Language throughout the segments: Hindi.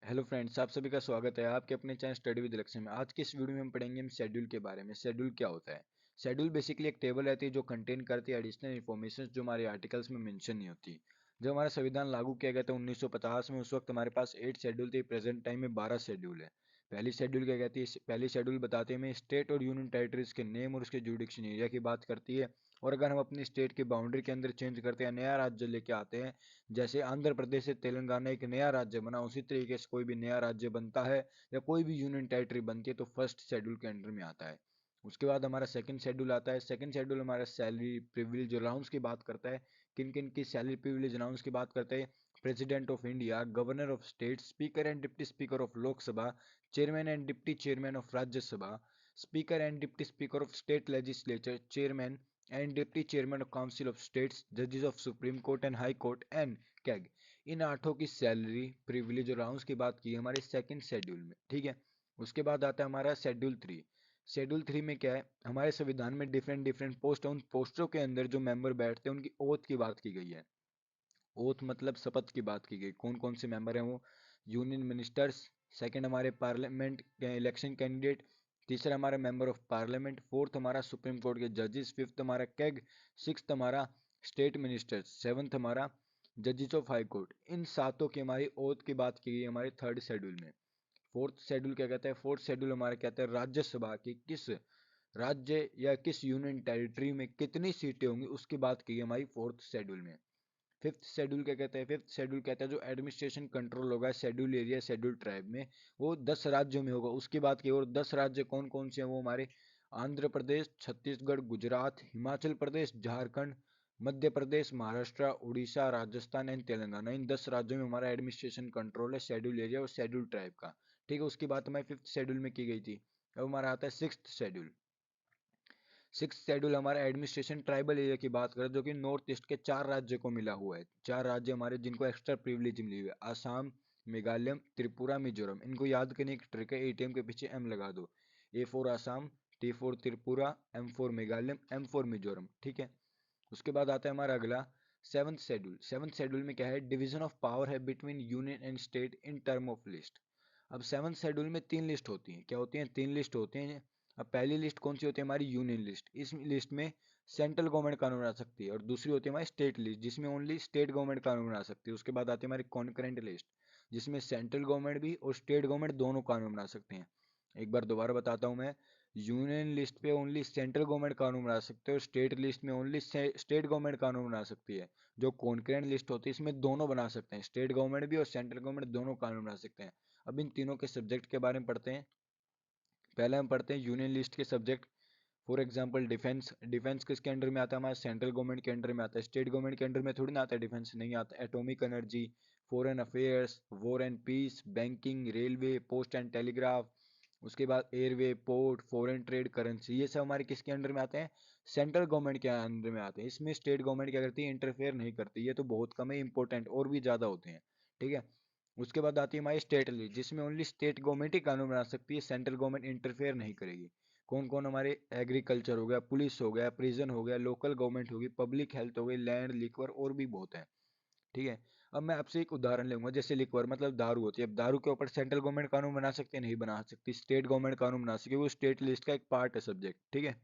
हेलो फ्रेंड्स, आप सभी का स्वागत है आपके अपने चैनल स्टडी विद लक्ष्य में। आज की इस वीडियो में हम पढ़ेंगे शेड्यूल के बारे में। शेड्यूल क्या होता है? शेड्यूल बेसिकली एक टेबल रहती है जो कंटेन करती है एडिशनल इन्फॉर्मेशन जो हमारे आर्टिकल्स में मेंशन नहीं होती। जब हमारा संविधान लागू किया गया था 1950 में, उस वक्त हमारे पास 8 शेड्यूल थे। प्रेजेंट टाइम में 12 शेड्यूल है। पहली शेड्यूल क्या कहती है? पहली शेड्यूल बताते हैं स्टेट और यूनियन टेरिटरीज के नेम और उसके जुडिक्शन एरिया की बात करती है। और अगर हम अपनी स्टेट की बाउंड्री के अंदर चेंज करते हैं, नया राज्य लेके आते हैं, जैसे आंध्र प्रदेश से तेलंगाना एक नया राज्य बना, उसी तरीके से कोई भी नया राज्य बनता है या कोई भी यूनियन टेरिटरी बनती है तो फर्स्ट शेड्यूल के अंडर में आता है। उसके बाद हमारा सेकंड शेड्यूल आता है। सेकंड शेड्यूल हमारा सैलरी प्रिविलेज अलाउंस की बात करता है। किन किन की सैलरी प्रिविलेज अलाउंस की बात करते हैं? President of India, governor of state, speaker and deputy speaker of Lok Sabha, chairman and deputy chairman of Rajya Sabha, speaker and deputy speaker of state legislature, chairman and deputy chairman of council of states, जजेस of supreme court and high court and CAG. इन आठों की सैलरी प्रिविलेज और अलाउंस की बात की हमारे सेकंड शेड्यूल में। ठीक है। उसके बाद आता है हमारा शेड्यूल थ्री। शेड्यूल थ्री में क्या है? हमारे संविधान में डिफरेंट डिफरेंट पोस्ट है, उन पोस्टों के अंदर जो मेंबर बैठते हैं उनकी ओथ की बात की गई है। ओथ मतलब शपथ की बात की गई। कौन कौन से मेंबर हैं वो? यूनियन मिनिस्टर्स, सेकंड हमारे पार्लियामेंट के इलेक्शन कैंडिडेट, तीसरा हमारा मेंबर ऑफ पार्लियामेंट, फोर्थ हमारा सुप्रीम कोर्ट के जजेस, फिफ्थ हमारा कैग, सिक्स्थ हमारा स्टेट मिनिस्टर्स, सेवंथ हमारा जजेस ऑफ हाई कोर्ट। इन सातों की हमारी ओथ की बात की गई हमारे थर्ड शेड्यूल में। फोर्थ शेड्यूल क्या कहता है? फोर्थ शेड्यूल हमारा कहता है राज्यसभा की किस राज्य या किस यूनियन टेरिटरी में कितनी सीटें होंगी उसकी बात की गई हमारी फोर्थ शेड्यूल में। फिफ्थ शेड्यूल क्या कहता है? फिफ्थ शेड्यूल कहता है जो एडमिनिस्ट्रेशन कंट्रोल होगा शेड्यूल एरिया शेड्यूल ट्राइब में, वो 10 राज्यों में होगा, उसकी बात की। और 10 राज्य कौन कौन से हैं? वो हमारे आंध्र प्रदेश, छत्तीसगढ़, गुजरात, हिमाचल प्रदेश, झारखंड, मध्य प्रदेश, महाराष्ट्र, उड़ीसा, राजस्थान एंड तेलंगाना। इन 10 राज्यों में हमारा एडमिनिस्ट्रेशन कंट्रोल है शेड्यूल एरिया और शेड्यूल ट्राइब का। ठीक है। उसकी बात हमारे फिफ्थ शेड्यूल में की गई थी। अब हमारा आता है सिक्स्थ शेड्यूल। सिक्स शेड्यूल हमारा एडमिनिस्ट्रेशन ट्राइबल एरिया की बात करें, जो कि नॉर्थ ईस्ट के 4 राज्य को मिला हुआ है। 4 राज्य हमारे जिनको एक्स्ट्रा प्रिविलेज मिली हुई है: आसाम, मेघालय, त्रिपुरा, मिजोरम। इनको याद करने की ट्रिक है, एटीएम के पीछे एम लगा दो। A for Assam, T for Tripura, M for Meghalaya, M for Mizoram. ठीक है। उसके बाद आता है हमारा अगला सेवंथ शेड्यूल। सेवंथ शेड्यूल में क्या है? डिवीजन ऑफ पावर है between union and state in term of list. अब सेवंथ शेड्यूल में 3 लिस्ट होती हैं। क्या होती हैं? 3 लिस्ट होती हैं। अब पहली लिस्ट कौन सी होती है? हमारी यूनियन लिस्ट। इस लिस्ट में सेंट्रल गवर्नमेंट कानून बना सकती है। और दूसरी होती है हमारी स्टेट लिस्ट, जिसमें ओनली स्टेट गवर्नमेंट कानून बना सकती है। उसके बाद आती है हमारी कॉन्करेंट लिस्ट, जिसमें सेंट्रल गवर्नमेंट भी और स्टेट गवर्नमेंट दोनों कानून बना सकते हैं। एक बार दोबारा बताता हूँ मैं। यूनियन लिस्ट पे ओनली सेंट्रल गवर्नमेंट कानून बना सकते हैं और स्टेट लिस्ट में ओनली स्टेट गवर्नमेंट कानून बना सकती है। जो कॉन्करेंट लिस्ट होती है इसमें दोनों बना सकते हैं, स्टेट गवर्नमेंट भी और सेंट्रल गवर्नमेंट दोनों कानून बना सकते हैं। अब इन तीनों के सब्जेक्ट के बारे में पढ़ते हैं। पहले हम पढ़ते हैं यूनियन लिस्ट के subject. For example defence. Defence किसके अंडर में आता है? हमारे सेंट्रल गवर्नमेंट के अंडर में आता है। स्टेट गवर्नमेंट के अंडर में थोड़ी ना आता है, डिफेंस नहीं आता। Atomic energy, foreign affairs, war and peace, banking, railway, post and telegraph, उसके बाद airway, port, foreign trade, currency, ये सब हमारे किसके अंडर में आते हैं? सेंट्रल गवर्नमेंट के अंडर में आते हैं। इसमें स्टेट गवर्नमेंट क्या करती है? इंटरफेयर नहीं करती। ये तो बहुत कम है, इंपॉर्टेंट और भी ज़्यादा होते हैं। ठीक है। उसके बाद आती है हमारी स्टेट लिस्ट, जिसमें ओनली स्टेट गवर्नमेंट ही कानून बना सकती है, सेंट्रल गवर्नमेंट इंटरफेयर नहीं करेगी। कौन कौन? हमारे एग्रीकल्चर हो गया, पुलिस हो गया, प्रिजन हो गया, लोकल गवर्नमेंट होगी, पब्लिक हेल्थ हो गई, लैंड, लिक्वर और भी बहुत है। ठीक है। अब मैं आपसे एक उदाहरण लूंगा। जैसे लिक्वर मतलब दारू होती है। अब दारू के ऊपर सेंट्रल गवर्नमेंट कानून बना सकते हैं? नहीं बना सकती। स्टेट गवर्नमेंट कानून बना सकती है, वो स्टेट लिस्ट का एक पार्ट है, सब्जेक्ट। ठीक है।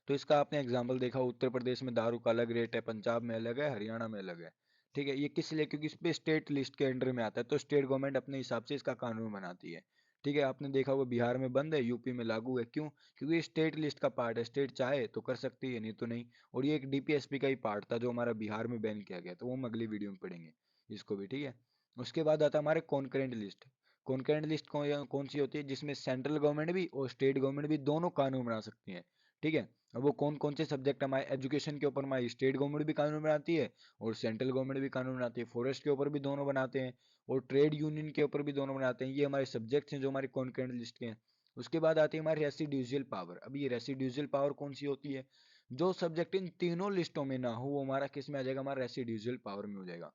तो इसका आपने एग्जाम्पल देखा, उत्तर प्रदेश में दारू का अलग रेट है, पंजाब में अलग है, हरियाणा में अलग है। ठीक है। ये किस लिए? क्योंकि इस पे स्टेट लिस्ट के अंडर में आता है, तो स्टेट गवर्नमेंट अपने हिसाब से इसका कानून बनाती है। ठीक है। आपने देखा होगा बिहार में बंद है, यूपी में लागू है। क्यों? क्योंकि ये स्टेट लिस्ट का पार्ट है, स्टेट चाहे तो कर सकती है, नहीं तो नहीं। और ये एक डीपीएसपी का ही पार्ट था जो हमारा बिहार में बैन किया गया, तो वो हम अगली वीडियो में पढ़ेंगे इसको भी। ठीक है। उसके बाद आता है हमारे कॉन्करेंट लिस्ट। कॉन्करेंट लिस्ट कौन सी होती है? जिसमें सेंट्रल गवर्नमेंट भी और स्टेट गवर्नमेंट भी दोनों कानून बना सकती है। ठीक है। अब वो कौन कौन से सब्जेक्ट? हमारे एजुकेशन के ऊपर हमारी स्टेट गवर्नमेंट भी कानून बनाती है और सेंट्रल गवर्नमेंट भी कानून बनाती है। फॉरेस्ट के ऊपर भी दोनों बनाते हैं और ट्रेड यूनियन के ऊपर भी दोनों बनाते हैं। ये हमारे सब्जेक्ट्स हैं जो हमारी कॉन्करेंट लिस्ट के हैं। उसके बाद आती है हमारी रेसिड्यूजल पावर। अब ये रेसिड्यूजल पावर कौन सी होती है? जो सब्जेक्ट इन तीनों लिस्टों में ना हो वो हमारा किस में आ जाएगा? हमारा रेसिड्यूजल पावर में हो जाएगा।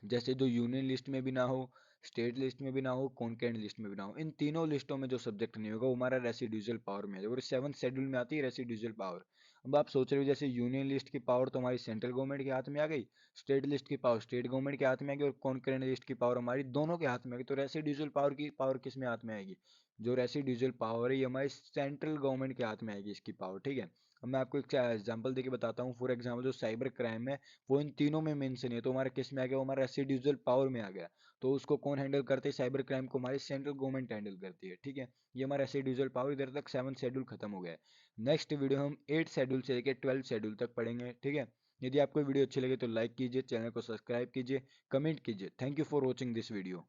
जैसे जो यूनियन लिस्ट में भी ना हो, स्टेट लिस्ट में भी ना हो, कॉन्करेंट लिस्ट में भी ना हो, इन तीनों लिस्टों में जो सब्जेक्ट नहीं होगा वो हमारा रेसिड्यूजल पावर में आ जाएगा। और सेवंथ शेड्यूल में आती है रेसिड्यूजल पावर। अब आप सोच रहे हो जैसे यूनियन लिस्ट की पावर तो हमारी सेंट्रल गवर्नमेंट के हाथ में आ गई, स्टेट लिस्ट की पावर स्टेट गवर्नमेंट के हाथ में आ गई, और कॉन्करेंट लिस्ट की पावर हमारी दोनों के हाथ में आ गई। तो रेसिड्यूजल पावर की पावर किस में हाथ में आएगी? जो रेसिड्यूजल पावर है ये हमारी सेंट्रल गवर्नमेंट के हाथ में आएगी इसकी पावर, ठीक है। अब मैं आपको एक एग्जांपल देके बताता हूँ। फॉर एग्जांपल जो साइबर क्राइम है वो इन तीनों में मेंशन है, तो हमारा किस में आ गया? वो हमारा रेसिड्यूजल पावर में आ गया। तो उसको कौन हैंडल करते हैं? साइबर क्राइम को हमारी सेंट्रल गवर्नमेंट हैंडल करती है, ठीक है। ये हमारा रेसिड्यूजल पावर, इधर तक 7 शेड्यूल खत्म हो गया है। नेक्स्ट वीडियो हम 8 शेड्यूल से लेकर 12 शेड्यूल तक पढ़ेंगे, ठीक है। यदि आपको वीडियो अच्छी लगे तो लाइक कीजिए, चैनल को सब्सक्राइब कीजिए, कमेंट कीजिए। Thank you for watching this video.